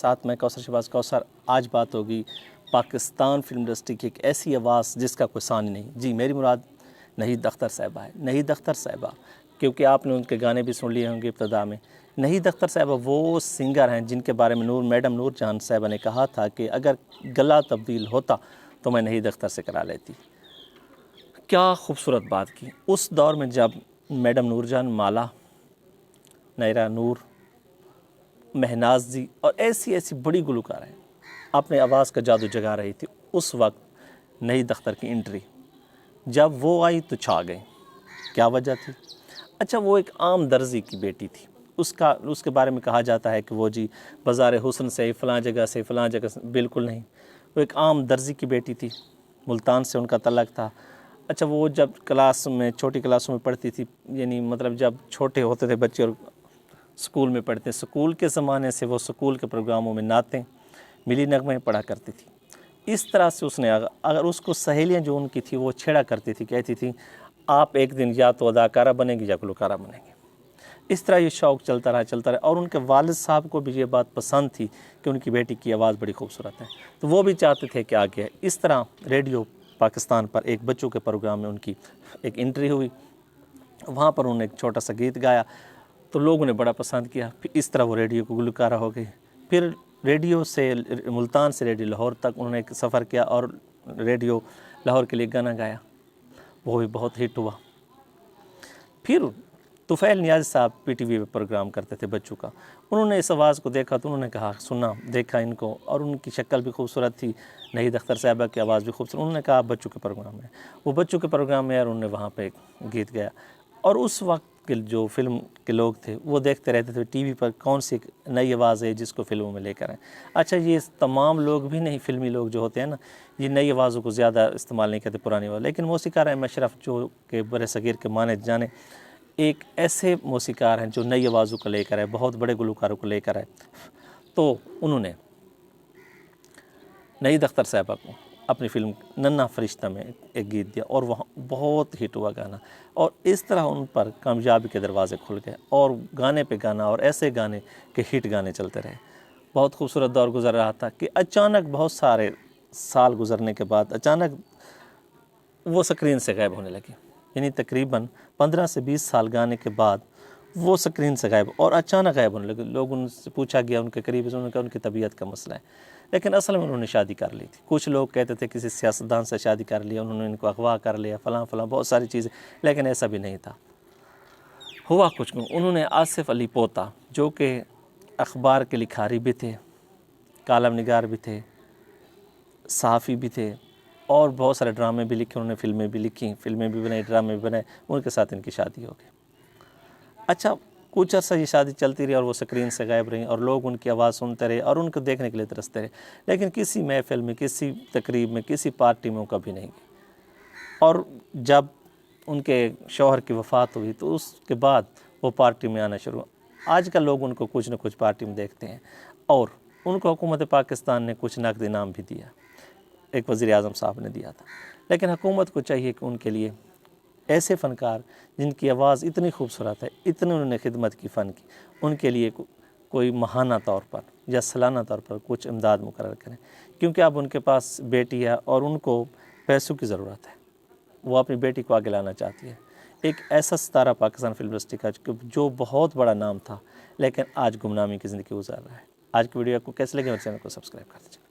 ساتھ میں کوثر شہباز کوثر۔ آج بات ہوگی پاکستان فلم انڈسٹری کی ایک ایسی آواز جس کا کوئی ثانی نہیں۔ جی میری مراد نہید اختر صاحبہ ہے۔ نہید اختر صاحبہ، کیونکہ آپ نے ان کے گانے بھی سن لیے ہوں گے ابتدا میں۔ نہید اختر صاحبہ وہ سنگر ہیں جن کے بارے میں میڈم نور جہاں صاحبہ نے کہا تھا کہ اگر گلا تبدیل ہوتا تو میں نہید اختر سے کرا لیتی۔ کیا خوبصورت بات کی اس دور میں جب میڈم نور جان، مالا، نیرا نور، مہناز جی اور ایسی بڑی گلوکار ہیں اپنے آواز کا جادو جگا رہی تھی، اس وقت نہید اختر کی انٹری جب وہ آئی تو چھا گئے۔ کیا وجہ تھی؟ اچھا، وہ ایک عام درزی کی بیٹی تھی۔ اس کے بارے میں کہا جاتا ہے کہ وہ جی بازار حسن سے فلاں جگہ سے، بالکل نہیں۔ وہ ایک عام درزی کی بیٹی تھی، ملتان سے ان کا تعلق تھا۔ اچھا، وہ جب چھوٹی کلاسوں میں پڑھتی تھی، یعنی مطلب جب چھوٹے ہوتے تھے بچے اور سکول میں پڑھتے، سکول کے زمانے سے وہ سکول کے پروگراموں میں نعتیں، ملی نغمے پڑھا کرتی تھی۔ اس طرح سے اس نے اگر اس کو سہیلیاں جو ان کی تھی وہ چھیڑا کرتی تھی، کہتی تھی آپ ایک دن یا تو اداکارہ بنیں گی یا گلوکارہ بنیں گی۔ اس طرح یہ شوق چلتا رہا اور ان کے والد صاحب کو بھی یہ بات پسند تھی کہ ان کی بیٹی کی آواز بڑی خوبصورت ہے، تو وہ بھی چاہتے تھے کہ آگے ہے۔ اس طرح ریڈیو پاکستان پر ایک بچوں کے پروگرام میں ان کی ایک انٹری ہوئی، وہاں پر انہوں نے ایک چھوٹا سا گیت گایا تو لوگوں نے بڑا پسند کیا۔ پھر اس طرح وہ ریڈیو کو گلوکارہ ہو گئی۔ پھر ریڈیو سے ملتان سے ریڈیو لاہور تک انہوں نے ایک سفر کیا اور ریڈیو لاہور کے لیے گانا گایا، وہ بھی بہت ہٹ ہوا۔ پھر طفیل نیاز صاحب پی ٹی وی پہ پروگرام کرتے تھے بچوں کا، انہوں نے اس آواز کو دیکھا تو انہوں نے کہا، سنا، دیکھا ان کو، اور ان کی شکل بھی خوبصورت تھی، نہید اختر صاحبہ کی آواز بھی خوبصورت، انہوں نے کہا بچوں کے پروگرام میں، وہ بچوں کے پروگرام میں اور انہوں نے وہاں پہ گیت گایا۔ اور اس وقت کے جو فلم کے لوگ تھے وہ دیکھتے رہتے تھے ٹی وی پر کون سی نئی آواز ہے جس کو فلموں میں لے کر آئیں۔ اچھا، یہ تمام لوگ بھی نہیں، فلمی لوگ جو ہوتے ہیں نا، یہ نئی آوازوں کو زیادہ استعمال نہیں کرتے، پرانی آواز، لیکن موسیقار احمد اشرف جو کہ برِ صغیر کے مانے جانے ایک ایسے موسیقار ہیں جو نئی آوازوں کو لے کر آئے، بہت بڑے گلوکاروں کو لے کر آئے، تو انہوں نے نہید اختر صاحبہ کو اپنی فلم ننھا فرشتہ میں ایک گیت دیا اور وہاں بہت ہٹ ہوا گانا، اور اس طرح ان پر کامیابی کے دروازے کھل گئے اور گانے پہ گانا اور ایسے گانے کہ ہٹ گانے چلتے رہے۔ بہت خوبصورت دور گزر رہا تھا کہ اچانک بہت سارے سال گزرنے کے بعد اچانک وہ سکرین سے غائب ہونے لگے، یعنی تقریباً 15 سے 20 سال گانے کے بعد وہ سکرین سے غائب اور اچانک غائب ہونے لگے۔ لوگ ان سے پوچھا گیا، ان کے قریب سے، انہوں نے کہا ان کی طبیعت کا مسئلہ ہے، لیکن اصل میں انہوں نے شادی کر لی تھی۔ کچھ لوگ کہتے تھے کسی سیاستدان سے شادی کر لیا، انہوں نے ان کو اغوا کر لیا، فلاں بہت ساری چیزیں، لیکن ایسا بھی نہیں تھا۔ ہوا کچھ کو، انہوں نے آصف علی پوتا جو کہ اخبار کے لکھاری بھی تھے، کالم نگار بھی تھے، صحافی بھی تھے، اور بہت سارے ڈرامے بھی لکھے انہوں نے، فلمیں بھی لکھیں، فلمیں بھی بنائی، ڈرامے بھی بنائے، ان کے ساتھ ان کی شادی ہو گئی۔ اچھا، کچھ عرصہ یہ شادی چلتی رہی اور وہ سکرین سے غائب رہیں اور لوگ ان کی آواز سنتے رہے اور ان کو دیکھنے کے لیے ترستے رہے، لیکن کسی محفل میں، کسی تقریب میں، کسی پارٹی میں وہ کبھی نہیں گئی۔ اور جب ان کے شوہر کی وفات ہوئی تو اس کے بعد وہ پارٹی میں آنا شروع ہوا۔ آج کل لوگ ان کو کچھ نہ کچھ پارٹی میں دیکھتے ہیں، اور ان کو حکومت پاکستان نے کچھ نقد انعام بھی دیا، ایک وزیر اعظم صاحب نے دیا تھا، لیکن حکومت کو چاہیے کہ ان کے لیے ایسے فنکار جن کی آواز اتنی خوبصورت ہے، اتنی انہوں نے خدمت کی فن کی، ان کے لیے کوئی ماہانہ طور پر یا سالانہ طور پر کچھ امداد مقرر کریں، کیونکہ اب ان کے پاس بیٹی ہے اور ان کو پیسوں کی ضرورت ہے، وہ اپنی بیٹی کو آگے لانا چاہتی ہے۔ ایک ایسا ستارہ پاکستان فلم انڈسٹری کا جو بہت بڑا نام تھا لیکن آج گمنامی کی زندگی گزار رہا ہے۔ آج کی ویڈیو آپ کو کیسے لگے؟ میرے چینل کو سبسکرائب کر دیجیے۔